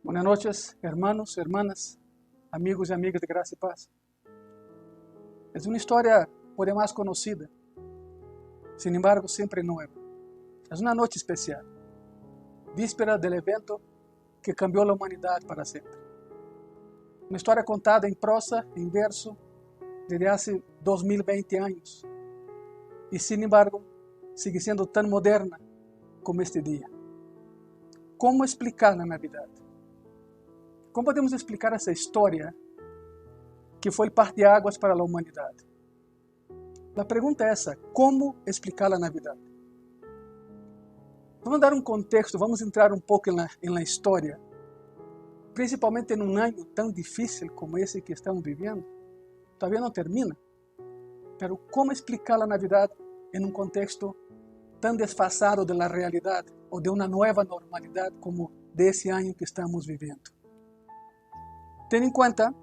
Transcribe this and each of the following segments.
Buenas noches, hermanos, hermanas, amigos y amigas de Gracia y Paz. Es una historia por demás conocida, sin embargo siempre nueva. Es una noche especial, víspera del evento que cambió la humanidad para siempre. Una historia contada en prosa, en verso, desde hace 2020 años. Y sin embargo, sigue siendo tan moderna como este día. ¿Cómo explicar la Navidad? ¿Cómo podemos explicar essa história que foi parteaguas para a humanidade? A pergunta é essa: como explicar a Navidade? Vamos dar um contexto, vamos entrar um pouco na história, principalmente em um ano tão difícil como esse que estamos vivendo. Todavía não termina, mas como explicar a Navidade em um contexto tão desfasado da realidade ou de uma nova normalidade como desse ano que estamos vivendo? Ten en cuenta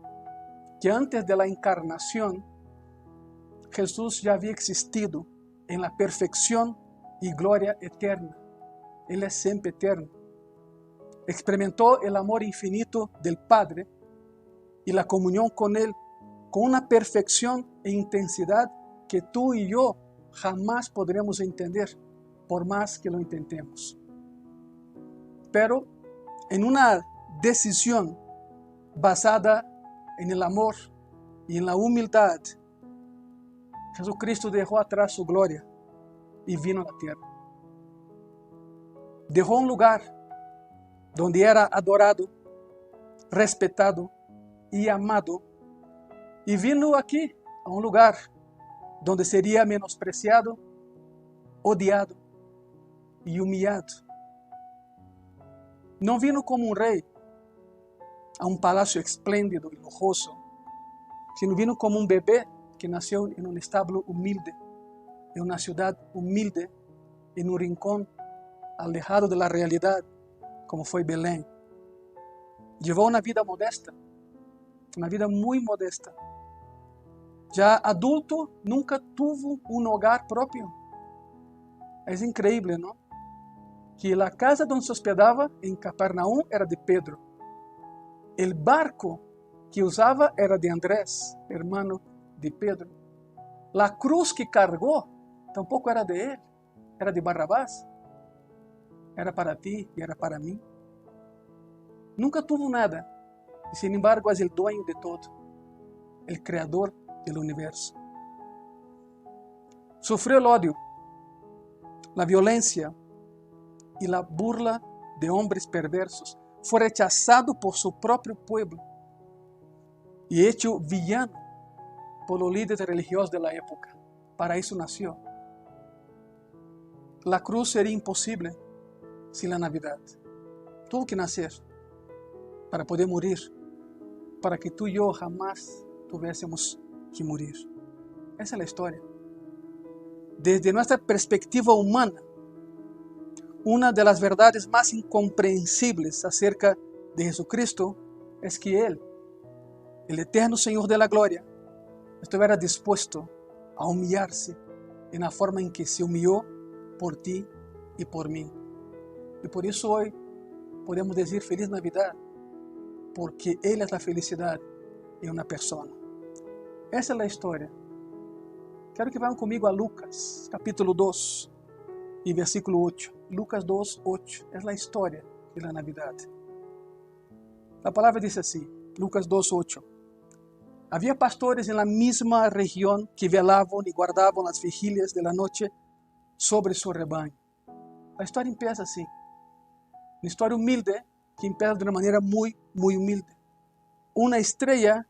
que antes de la encarnación, Jesús ya había existido en la perfección y gloria eterna. Él es siempre eterno. Experimentó el amor infinito del Padre y la comunión con Él con una perfección e intensidad que tú y yo jamás podremos entender, por más que lo intentemos. Pero en una decisión basada en el amor y en la humildad, Jesucristo dejó atrás su gloria y vino a la tierra. Dejó un lugar donde era adorado, respetado y amado, y vino aquí a un lugar donde sería menospreciado, odiado y humillado. No vino como un rey a un palacio espléndido y lujoso, sino vino como un bebé que nació en un establo humilde, en una ciudad humilde, en un rincón alejado de la realidad, como fue Belén. Llevó una vida modesta, una vida muy modesta. Ya adulto, nunca tuvo un hogar propio. Es increíble, ¿no? Que la casa donde se hospedaba en Capernaum era de Pedro. El barco que usaba era de Andrés, hermano de Pedro. La cruz que cargó tampoco era de él, era de Barrabás. Era para ti y era para mí. Nunca tuvo nada, y sin embargo es el dueño de todo, el creador del universo. Sufrió el odio, la violencia y la burla de hombres perversos. Fue rechazado por su propio pueblo y hecho villano por los líderes religiosos de la época. Para eso nació. La cruz sería imposible sin la Navidad. Tuvo que nacer para poder morir, para que tú y yo jamás tuviésemos que morir. Esa es la historia. Desde nuestra perspectiva humana, una de las verdades más incomprensibles acerca de Jesucristo es que Él, el eterno Señor de la gloria, estuviera dispuesto a humillarse en la forma en que se humilló por ti y por mí. Y por eso hoy podemos decir Feliz Navidad, porque Él es la felicidad en una persona. Esa es la historia. Quero que vayan conmigo a Lucas, capítulo 2 y versículo 8. Lucas 2, 8. Es la historia de la Navidad. La palabra dice así, Lucas 2, 8. Había pastores en la misma región que velaban y guardaban las vigilias de la noche sobre su rebaño. La historia empieza así. Una historia humilde que empieza de una manera muy, muy humilde. Una estrella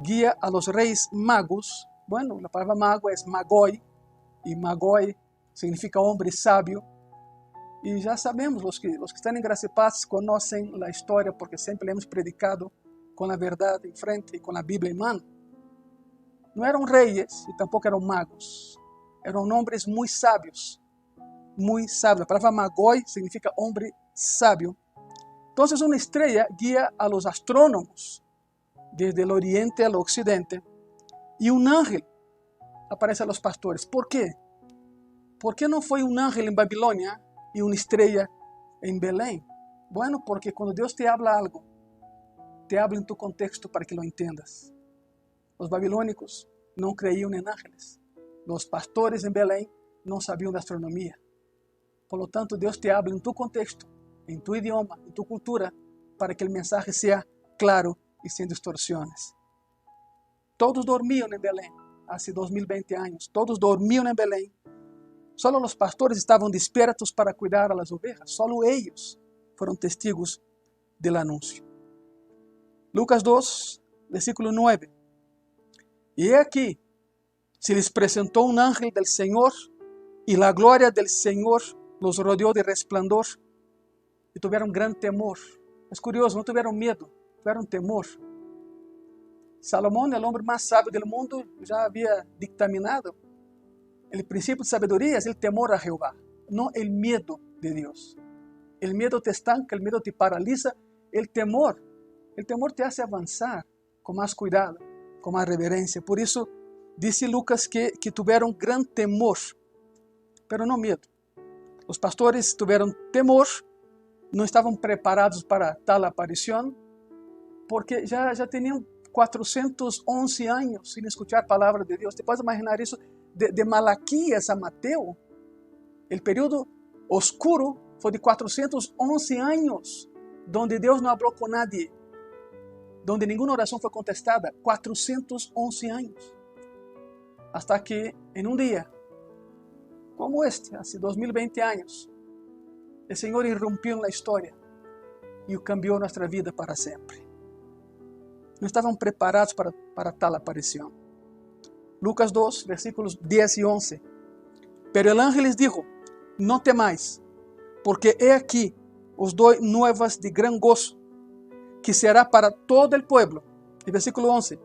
guía a los reyes magos. Bueno, la palabra mago es magoi, y magoi significa hombre sabio. Y ya sabemos, los que están en Gracia y Paz conocen la historia porque siempre le hemos predicado con la verdad en frente y con la Biblia en mano. No eran reyes y tampoco eran magos. Eran hombres muy sabios. Muy sabios. La palabra magoi significa hombre sabio. Entonces una estrella guía a los astrónomos desde el oriente al occidente y un ángel aparece a los pastores. ¿Por qué? ¿Por qué no fue un ángel en Babilonia y una estrella en Belén? Bueno, porque cuando Dios te habla algo te hablo en tu contexto para que lo entiendas. Los babilónicos no creían en ángeles. Los pastores en Belén no sabían de astronomía. Por lo tanto, Dios te habla en tu contexto, en tu idioma, en tu cultura, para que el mensaje sea claro y sin distorsiones. Todos dormían en Belén hace 2020 años. Todos dormían en Belén. Solo los pastores estaban despiertos para cuidar a las ovejas. Solo ellos fueron testigos del anuncio. Lucas 2, versículo 9. Y he aquí, se les presentó un ángel del Señor, y la gloria del Señor los rodeó de resplandor, y tuvieron gran temor. Es curioso, no tuvieron miedo, tuvieron temor. Salomón, el hombre más sabio del mundo, ya había dictaminado el principio de sabiduría es el temor a Jehová, no el miedo de Dios. El miedo te estanca, el miedo te paraliza. El temor te hace avanzar con más cuidado, con más reverencia. Por eso dice Lucas que tuvieron gran temor, pero no miedo. Los pastores tuvieron temor, no estaban preparados para tal aparición, porque ya tenían 411 años sin escuchar palabras de Dios. ¿Te puedes imaginar eso? De Malaquías a Mateo, el periodo oscuro fue de 411 años, donde Dios no habló con nadie, donde ninguna oración fue contestada. 411 años. Hasta que en un día, como este, hace 2020 años, el Señor irrumpió en la historia y cambió nuestra vida para siempre. No estaban preparados para tal aparición. Lucas 2, versículos 10 y 11. Pero el ángel les dijo: no temáis, porque he aquí os doy nuevas de gran gozo, que será para todo el pueblo. El versículo 11.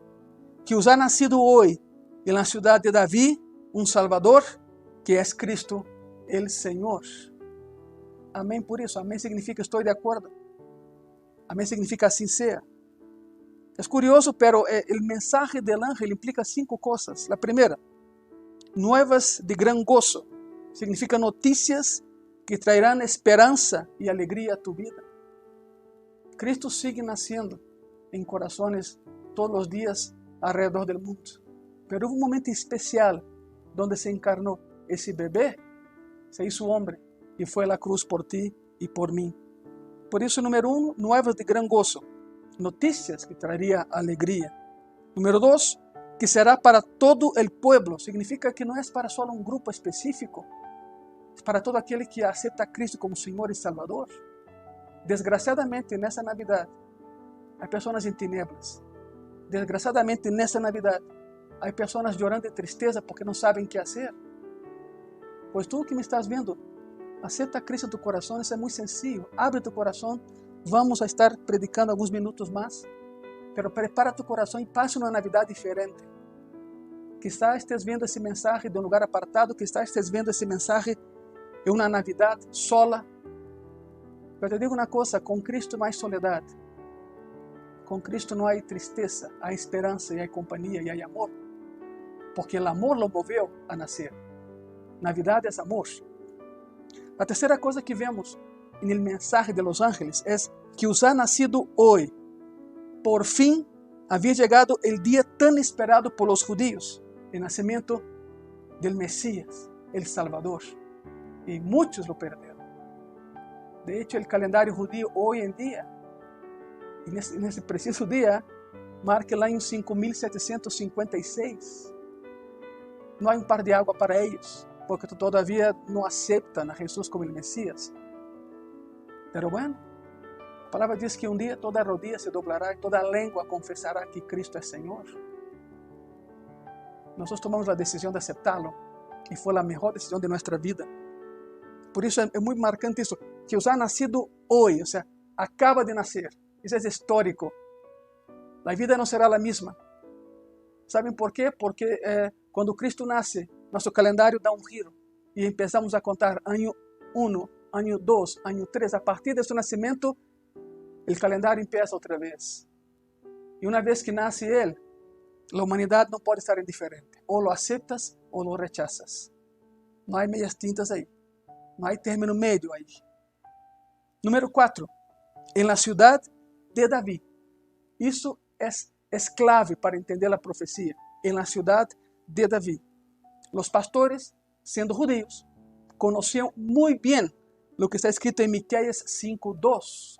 Que os ha nacido hoy en la ciudad de David un Salvador, que es Cristo el Señor. Amén por eso. Amén significa estoy de acuerdo. Amén significa así sea. Es curioso, pero el mensaje del ángel implica 5 cosas. La primera, nuevas de gran gozo. Significa noticias que traerán esperanza y alegría a tu vida. Cristo sigue naciendo en corazones todos los días alrededor del mundo. Pero hubo un momento especial donde se encarnó ese bebé, se hizo hombre y fue a la cruz por ti y por mí. Por eso, número 1, nuevas de gran gozo. Noticias que traería alegría. Número 2, que será para todo el pueblo. Significa que no es para solo un grupo específico. Es para todo aquel que acepta a Cristo como Señor y Salvador. Desgraciadamente, en esa Navidad, hay personas en tinieblas. Desgraciadamente, en esa Navidad, hay personas llorando de tristeza porque no saben qué hacer. Pues tú que me estás viendo, acepta a Cristo en tu corazón. Eso es muy sencillo. Abre tu corazón. Vamos a estar predicando algunos minutos más, pero prepara tu corazón y pase una Navidad diferente. Quizás estés viendo ese mensaje de un lugar apartado, quizás estés viendo ese mensaje en una Navidad sola. Pero te digo una cosa, con Cristo no hay soledad. Con Cristo no hay tristeza, hay esperanza y hay compañía y hay amor. Porque el amor lo movió a nacer. Navidad es amor. La tercera cosa que vemos en el mensaje de los ángeles es que os ha nacido hoy. Por fin había llegado el día tan esperado por los judíos, el nacimiento del Mesías, el Salvador. Y muchos lo perdieron. De hecho, el calendario judío hoy en día, en ese preciso día, marca el año 5756. No hay un par de agua para ellos, porque todavía no aceptan a Jesús como el Mesías. Pero bueno, la palabra dice que un día toda rodilla se doblará y toda lengua confesará que Cristo es Señor. Nosotros tomamos la decisión de aceptarlo y fue la mejor decisión de nuestra vida. Por eso es muy marcante eso, que os ha nacido hoy, o sea, acaba de nacer. Eso es histórico. La vida no será la misma. ¿Saben por qué? Porque cuando Cristo nace, nuestro calendario da un giro y empezamos a contar año 1, año 2, año 3. A partir de su nacimiento, el calendario empieza otra vez. Y una vez que nace Él, la humanidad no puede estar indiferente. O lo aceptas o lo rechazas. No hay medias tintas ahí. No hay término medio ahí. Número 4. En la ciudad de David. Isso é clave para entender a profecia. Em la ciudad de David, os pastores, sendo judíos, conheciam muito bem o que está escrito em Miqueias 5:2.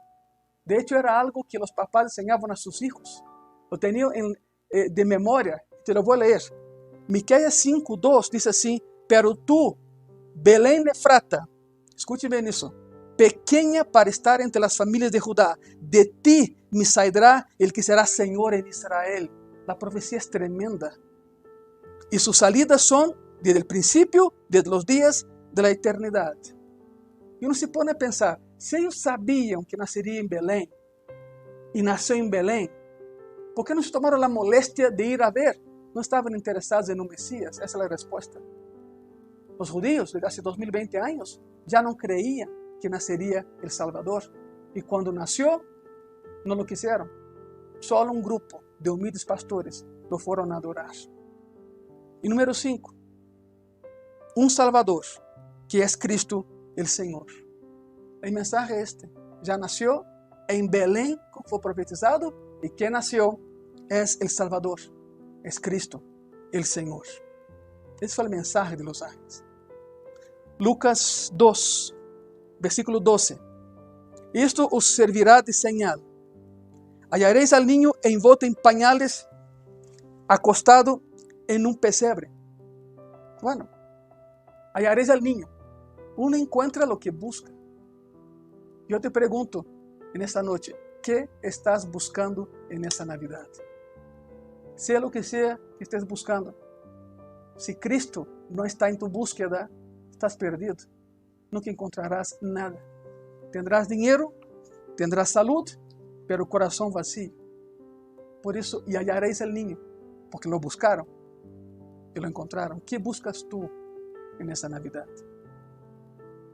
De hecho, era algo que os papás enseñaban a sus hijos. Lo tenían de memoria. Te lo voy a leer. Miqueias 5:2 dice así: pero tú, Belén Efrata, escuche bien eso, pequeña para estar entre las familias de Judá, de ti me saldrá el que será Señor en Israel. La profecía es tremenda. Y sus salidas son desde el principio, desde los días de la eternidad. Y uno se pone a pensar, si ellos sabían que nacería en Belén, y nació en Belén, ¿por qué no se tomaron la molestia de ir a ver? No estaban interesados en un Mesías. Esa es la respuesta. Los judíos de hace 2020 años ya no creían que nacería el Salvador. Y cuando nació, no lo quisieron. Solo un grupo de humildes pastores lo fueron a adorar. Y número 5, un Salvador que es Cristo el Señor. El mensaje ya nació en Belén, como fue profetizado, y quien nació es el Salvador, es Cristo el Señor. Ese fue el mensaje de los ángeles. Lucas 2, versículo 12. Esto os servirá de señal. Hallaréis al niño envuelto en pañales, acostado en un pesebre. Bueno, hallaréis al niño. Uno encuentra lo que busca. Yo te pregunto en esta noche, ¿qué estás buscando en esta Navidad? Sea lo que sea que estés buscando. Si Cristo no está en tu búsqueda, estás perdido. Nunca encontrarás nada. Tendrás dinero, tendrás salud, pero corazón vacío. Por eso, y hallaréis al niño, porque lo buscaron y lo encontraron. ¿Qué buscas tú en esta Navidad?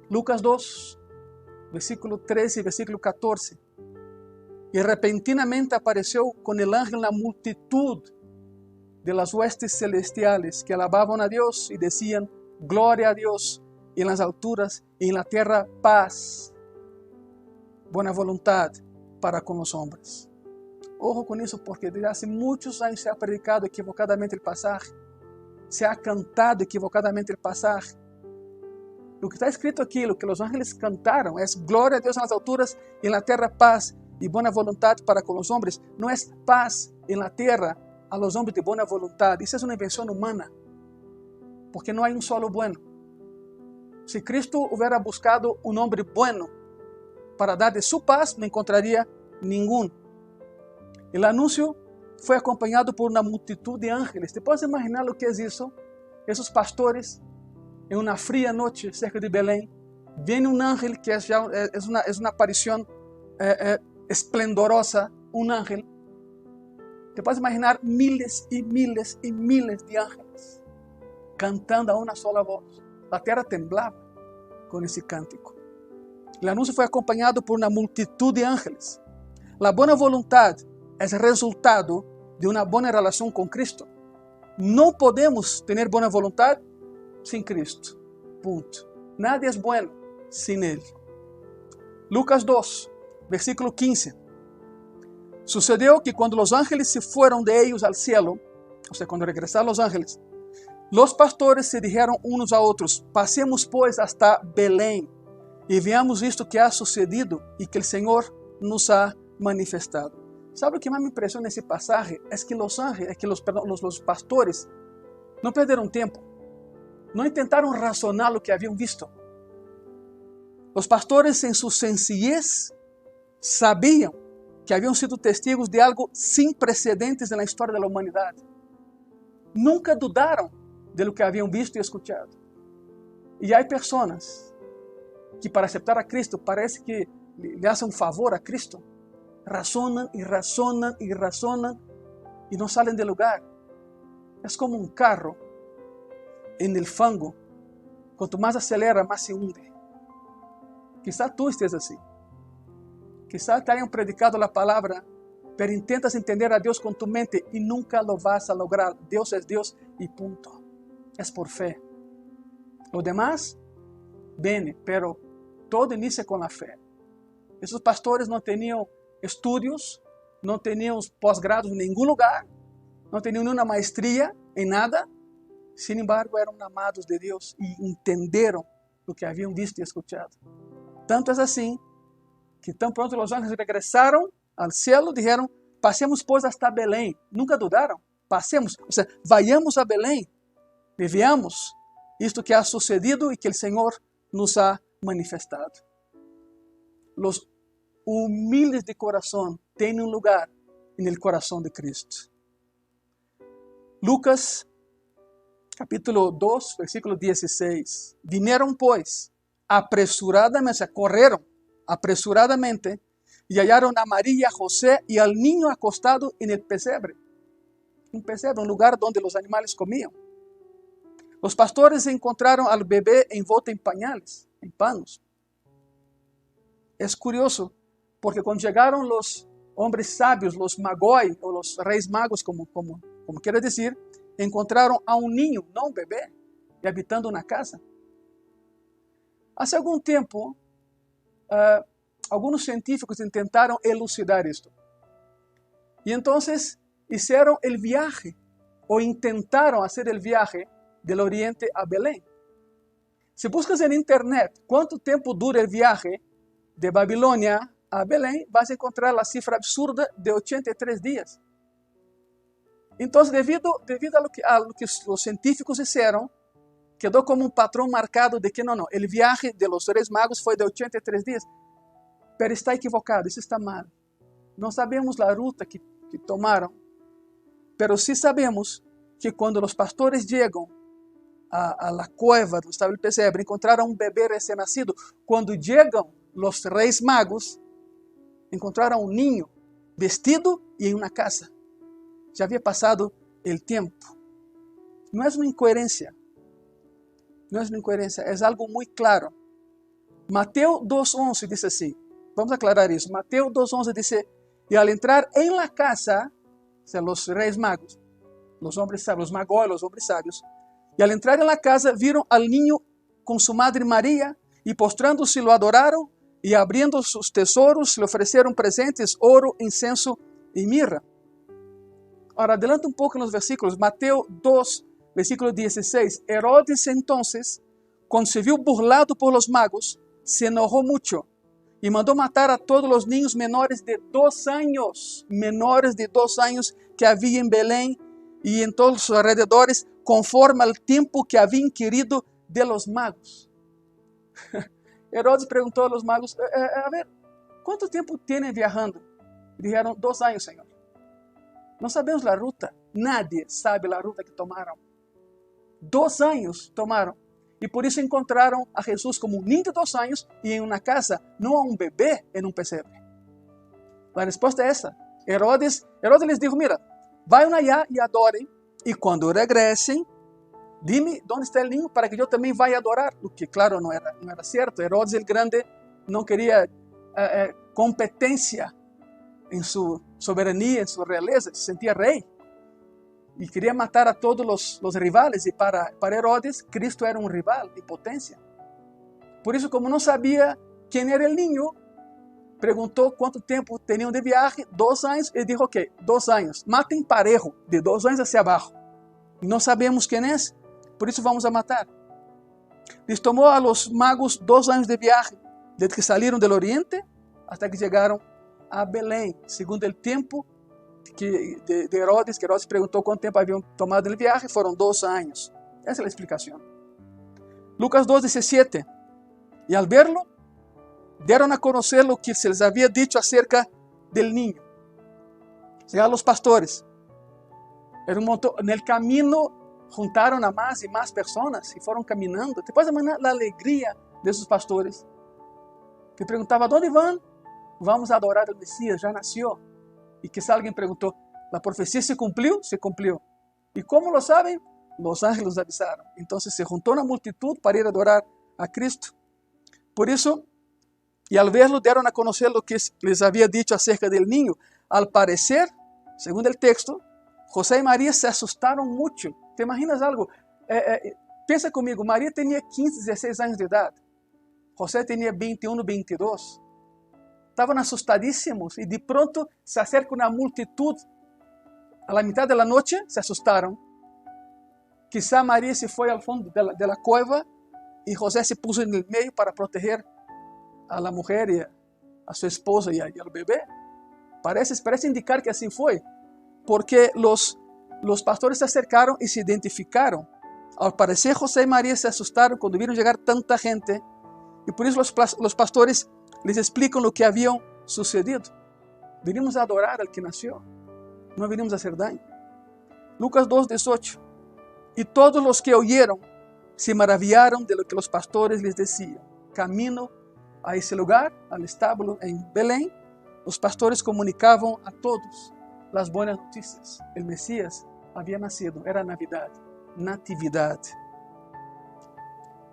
Lucas 2, versículo 13 y versículo 14. Y repentinamente apareció con el ángel la multitud de las huestes celestiales que alababan a Dios y decían: gloria a Dios en las alturas y en la tierra paz, buena voluntad para con los hombres. Ojo con eso, porque desde hace muchos años se ha predicado equivocadamente el pasaje, se ha cantado equivocadamente el pasaje. Lo que está escrito aquí, lo que los ángeles cantaron, es gloria a Dios en las alturas y en la tierra paz y buena voluntad para con los hombres. No es paz en la tierra a los hombres de buena voluntad. Esa es una invención humana, porque no hay un solo bueno. Si Cristo hubiera buscado un hombre bueno para dar de su paz, no encontraría ninguno. El anuncio fue acompañado por una multitud de ángeles. ¿Te puedes imaginar lo que es eso? Esos pastores, en una fría noche cerca de Belén, viene un ángel que es una aparición esplendorosa, un ángel. Te puedes imaginar miles y miles y miles de ángeles cantando a una sola voz. La tierra temblaba con ese cántico. El anuncio fue acompañado por una multitud de ángeles. La buena voluntad es el resultado de una buena relación con Cristo. No podemos tener buena voluntad sin Cristo. Punto. Nadie es bueno sin Él. Lucas 2, versículo 15. Sucedió que cuando los ángeles se fueron de ellos al cielo, o sea, cuando regresaron los ángeles, los pastores se dijeron unos a otros: pasemos pues hasta Belén y veamos esto que ha sucedido y que el Señor nos ha manifestado. ¿Sabe lo que más me impresiona en ese pasaje? Es que los pastores no perdieron tiempo. No intentaron razonar lo que habían visto. Los pastores, en su sencillez, sabían que habían sido testigos de algo sin precedentes en la historia de la humanidad. Nunca dudaron de lo que habían visto y escuchado. Y hay personas que, para aceptar a Cristo, parece que le hacen un favor a Cristo. Razonan y razonan y razonan y no salen del lugar. Es como un carro en el fango. Cuanto más acelera, más se hunde. Quizá tú estés así. Quizá te hayan predicado la palabra, pero intentas entender a Dios con tu mente y nunca lo vas a lograr. Dios es Dios y punto. Es por fe. Lo demás viene, pero todo inicia con la fe. Esos pastores no tenían estudios, no tenían posgrados en ningún lugar, no tenían una maestría en nada. Sin embargo, eran amados de Dios y entendieron lo que habían visto y escuchado. Tanto es así que tan pronto los ángeles regresaron al cielo, dijeron, pasemos pues hasta Belén. Nunca dudaron, pasemos, o sea, vayamos a Belén y veamos esto que ha sucedido y que el Señor nos ha manifestado. Los humildes de corazón tienen un lugar en el corazón de Cristo. Lucas capítulo 2, versículo 16. Vinieron pues apresuradamente, o sea, corrieron apresuradamente y hallaron a María, a José y al niño acostado en el pesebre. Un pesebre, un lugar donde los animales comían. Los pastores encontraron al bebé envuelto en pañales, en panos. Es curioso, porque cuando llegaron los hombres sabios, los magoi, o los reyes magos, como quiere decir, encontraron a un niño, no un bebé, y habitando una casa. Hace algún tiempo, algunos científicos intentaron elucidar esto. Y entonces hicieron el viaje, o intentaron hacer el viaje del Oriente a Belén. Si buscas en internet cuánto tiempo dura el viaje de Babilonia a Belén, vas a encontrar la cifra absurda de 83 días. Entonces, debido a lo que los científicos hicieron, quedó como un patrón marcado de que no, el viaje de los Reyes Magos fue de 83 días. Pero está equivocado, eso está mal. No sabemos la ruta que tomaron, pero sí sabemos que cuando los pastores llegan a la cueva donde estaba el pesebre, encontraron un bebé recién nacido. Cuando llegan los Reyes Magos, encontraron un niño vestido y en una casa. Ya había pasado el tiempo. No es una incoherencia. No es una incoherencia, es algo muy claro. Mateo 2:11 dice así. Vamos a aclarar eso. Mateo 2:11 dice, y al entrar en la casa, o sea, los Reyes Magos, los hombres sabios, los magos, los hombres sabios, y al entrar en la casa vieron al niño con su madre María, y postrándose lo adoraron, y abriendo sus tesoros le ofrecieron presentes, oro, incienso y mirra. Ahora, adelanta un poco en los versículos. Mateo 2, versículo 16. Herodes entonces, cuando se vio burlado por los magos, se enojó mucho y mandó matar a todos los niños menores de 2 años, que había en Belén y en todos los alrededores, conforme al tiempo que había inquirido de los magos. Herodes preguntó a los magos, a ver, ¿cuánto tiempo tienen viajando? Dijeron, 2 años, Señor. No sabemos la ruta, nadie sabe la ruta que tomaron. 2 años tomaron. Y por eso encontraron a Jesús como un niño de 2 años y en una casa, no a un bebé en un pesebre. La respuesta es esa. Herodes les dijo, mira, vayan allá y adoren, y cuando regresen, dime dónde está el niño para que yo también vaya a adorar. Lo que claro no era cierto. Herodes el Grande no quería competencia en su soberanía, en su realeza, se sentía rey. Y quería matar a todos los rivales. Y para Herodes, Cristo era un rival de potencia. Por eso, como no sabía quién era el niño, preguntó cuánto tiempo tenían de viaje. 2 años. Él dijo, ok, 2 años. Maten parejo, de 2 años hacia abajo. No sabemos quién es, por eso vamos a matar. Les tomó a los magos 2 años de viaje, desde que salieron del oriente hasta que llegaron a Belén, según el tiempo de Herodes, que Herodes preguntó cuánto tiempo habían tomado el viaje, fueron 2 años. Esa es la explicación. Lucas 2:17. Y al verlo, dieron a conocer lo que se les había dicho acerca del niño. Llegaron los pastores. Era un montón. En el camino juntaron a más y más personas y fueron caminando. ¿Te puedes imaginar la alegría de esos pastores? Que preguntaban, ¿dónde van? Vamos a adorar al Mesías, ya nació. Y quizá alguien preguntó, ¿la profecía se cumplió? Se cumplió. ¿Y cómo lo saben? Los ángeles avisaron. Entonces se juntó una multitud para ir a adorar a Cristo. Por eso, y al verlo dieron a conocer lo que les había dicho acerca del niño. Al parecer, según el texto, José y María se asustaron mucho. ¿Te imaginas algo? Piensa conmigo, María tenía 15, 16 años de edad. José tenía 21, 22. estaban asustadísimos y de pronto se acerca una multitud. A la mitad de la noche se asustaron. Quizá María se fue al fondo de la cueva y José se puso en el medio para proteger a la mujer y a su esposa y al bebé. Parece indicar que así fue, porque los pastores se acercaron y se identificaron. Al parecer José y María se asustaron cuando vieron llegar tanta gente y por eso los pastores les explican lo que había sucedido. Venimos a adorar al que nació, no venimos a hacer daño. Lucas 2:18. Y todos los que oyeron se maravillaron de lo que los pastores les decían. Camino a ese lugar, al establo en Belén, los pastores comunicaban a todos las buenas noticias. El Mesías había nacido, era Navidad, natividad.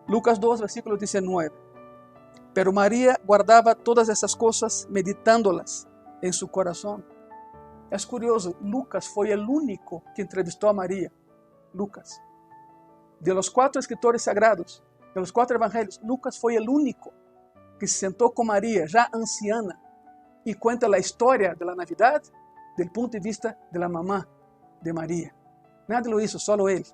Lucas 2, versículo 19. Pero María guardaba todas esas cosas, meditándolas en su corazón. Es curioso, Lucas fue el único que entrevistó a María. Lucas. De los 4 escritores sagrados, de los 4 evangelios, Lucas fue el único que se sentó con María, ya anciana, y cuenta la historia de la Navidad del punto de vista de la mamá de María. Nadie lo hizo, solo él.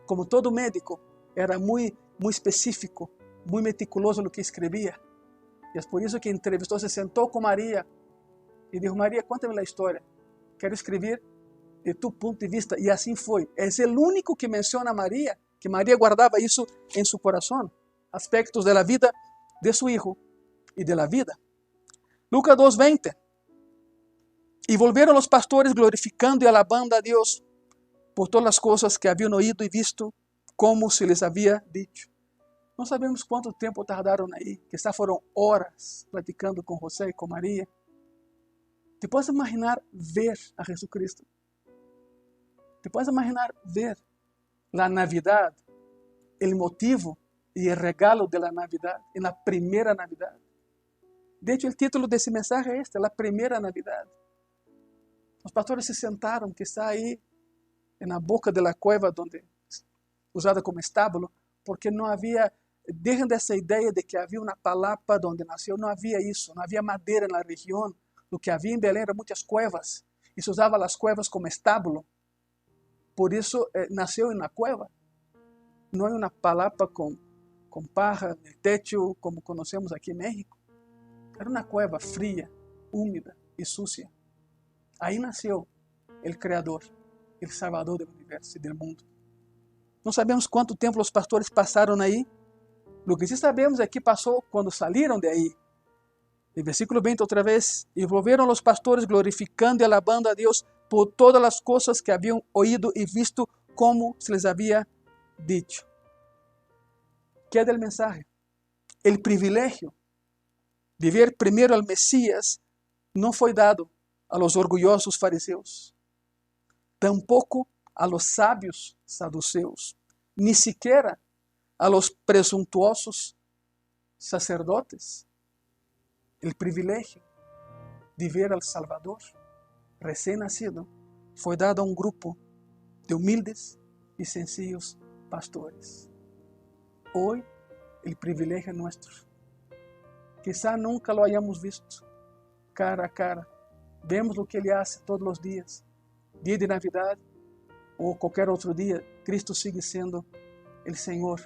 Como todo médico, era muy específico, muy meticuloso en lo que escribía. Y es por eso que entrevistó, se sentó con María y dijo: María, cuéntame la historia. Quiero escribir de tu punto de vista. Y así fue. Es el único que menciona a María, que María guardaba eso en su corazón. Aspectos de la vida de su hijo y de la vida. Lucas 2:20. Y volvieron los pastores glorificando y alabando a Dios por todas las cosas que habían oído y visto, como se les había dicho. No sabemos cuánto tiempo tardaron ahí, quizás fueron horas platicando con José y con María. ¿Te puedes imaginar ver a Jesucristo? ¿Te puedes imaginar ver la Navidad, el motivo y el regalo de la Navidad, en la primera Navidad? De hecho, el título de ese mensaje es la primera Navidad. Los pastores se sentaron, quizá ahí, en la boca de la cueva, usada como establo, porque no había, dejen de esa idea de que había una palapa donde nació, no había eso, no había madera en la región. Lo que había en Belén eran muchas cuevas, y se usaba las cuevas como establo. Por eso nació en la cueva. No hay una palapa con paja en el techo como conocemos aquí en México. Era una cueva fría, húmeda y sucia. Ahí nació el Creador, el Salvador del universo y del mundo. No sabemos cuánto tiempo los pastores pasaron ahí. Lo que sí sabemos es qué pasó cuando salieron de ahí. El versículo 20 otra vez. Y volvieron los pastores glorificando y alabando a Dios por todas las cosas que habían oído y visto, como se les había dicho. ¿Qué es el mensaje? El privilegio de ver primero al Mesías no fue dado a los orgullosos fariseos, tampoco a los sabios saduceos, ni siquiera a los presuntuosos sacerdotes. El privilegio de ver al Salvador recién nacido fue dado a un grupo de humildes y sencillos pastores. Hoy el privilegio es nuestro. Quizá nunca lo hayamos visto cara a cara. Vemos lo que Él hace todos los días. Día de Navidad o cualquier otro día, Cristo sigue siendo el Señor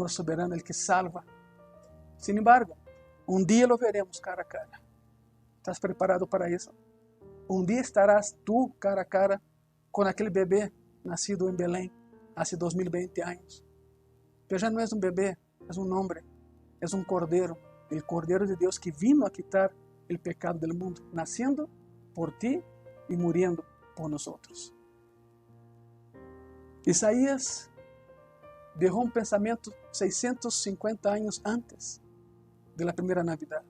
soberano, el que salva. Sin embargo, un día lo veremos cara a cara. ¿Estás preparado para eso? Un día estarás tú cara a cara con aquel bebé nacido en Belén hace 2020 años. Pero ya no es un bebé, es un hombre, es un cordero, el Cordero de Dios que vino a quitar el pecado del mundo, naciendo por ti y muriendo por nosotros. Isaías dejó un pensamiento 650 años antes de la primera Navidad.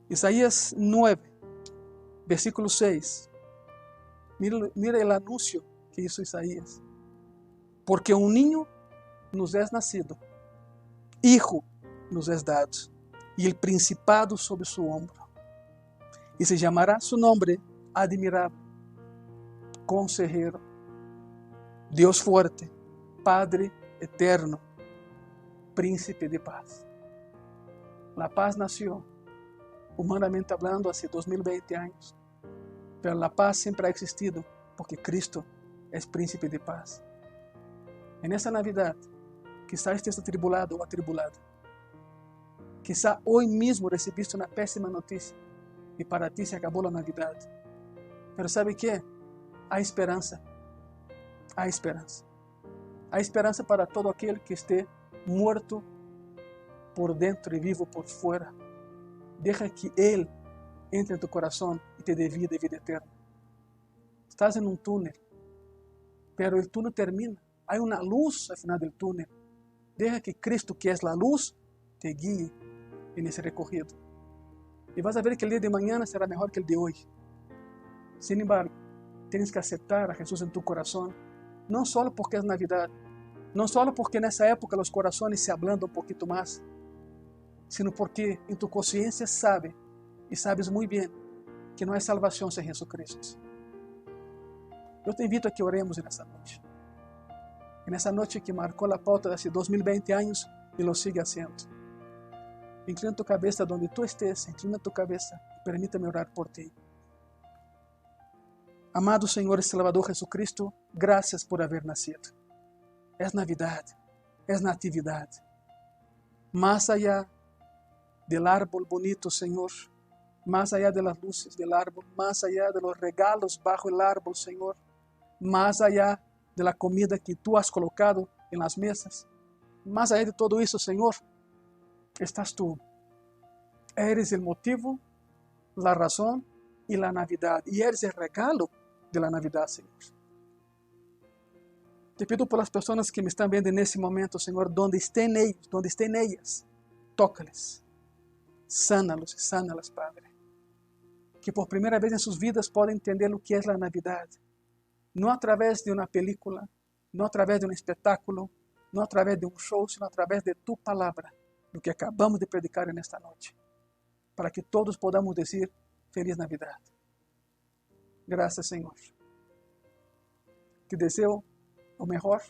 Isaías 9, versículo 6. Mira el anuncio que hizo Isaías. Porque un niño nos es nacido, hijo nos es dado, y el principado sobre su hombro. Y se llamará su nombre admirable, consejero, Dios fuerte, Padre eterno, príncipe de paz. La paz nació humanamente hablando, hace 2020 años. Pero la paz siempre ha existido porque Cristo es príncipe de paz. En esta Navidad, quizá estés atribulado o atribulada. Quizá hoy mismo recibiste una pésima noticia y para ti se acabó la Navidad. Pero ¿sabe qué? Hay esperanza. Hay esperanza. Hay esperanza para todo aquel que esté muerto por dentro y vivo por fuera. Deja que Él entre en tu corazón y te dé vida y vida eterna. Estás en un túnel, pero el túnel termina. Hay una luz al final del túnel. Deja que Cristo, que es la luz, te guíe en ese recorrido. Y vas a ver que el día de mañana será mejor que el de hoy. Sin embargo, tienes que aceptar a Jesús en tu corazón, no solo porque es Navidad, no solo porque en esa época los corazones se ablandan un poquito más, sino porque en tu conciencia sabes muy bien que no hay salvación sin Jesucristo. Yo te invito a que oremos en esta noche. En esa noche que marcó la pauta de hace 2020 años y lo sigue haciendo. Inclina tu cabeza donde tú estés, inclina tu cabeza y permítame orar por ti. Amado Señor y Salvador Jesucristo, gracias por haber nacido. Es Navidad, es Natividad. Más allá del árbol bonito, Señor, más allá de las luces del árbol, más allá de los regalos bajo el árbol, Señor, más allá de la comida que tú has colocado en las mesas, más allá de todo eso, Señor, estás tú. Eres el motivo, la razón y la Navidad. Y eres el regalo de la Navidad, Señor. Te pido por las personas que me están viendo en este momento, Señor, donde estén ellos, donde estén ellas, tócales, sánalos y sánalas, Padre. Que por primera vez en sus vidas puedan entender lo que es la Navidad. No a través de una película, no a través de un espectáculo, no a través de un show, sino a través de tu palabra, lo que acabamos de predicar en esta noche. Para que todos podamos decir, Feliz Navidad. Gracias, Señor. Te deseo lo mejor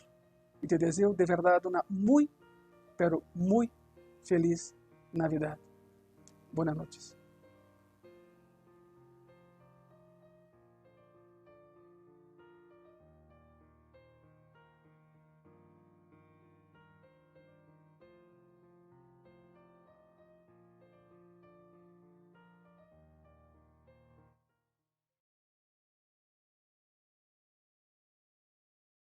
y te deseo de verdad una muy, pero muy feliz Navidad. Buenas noches.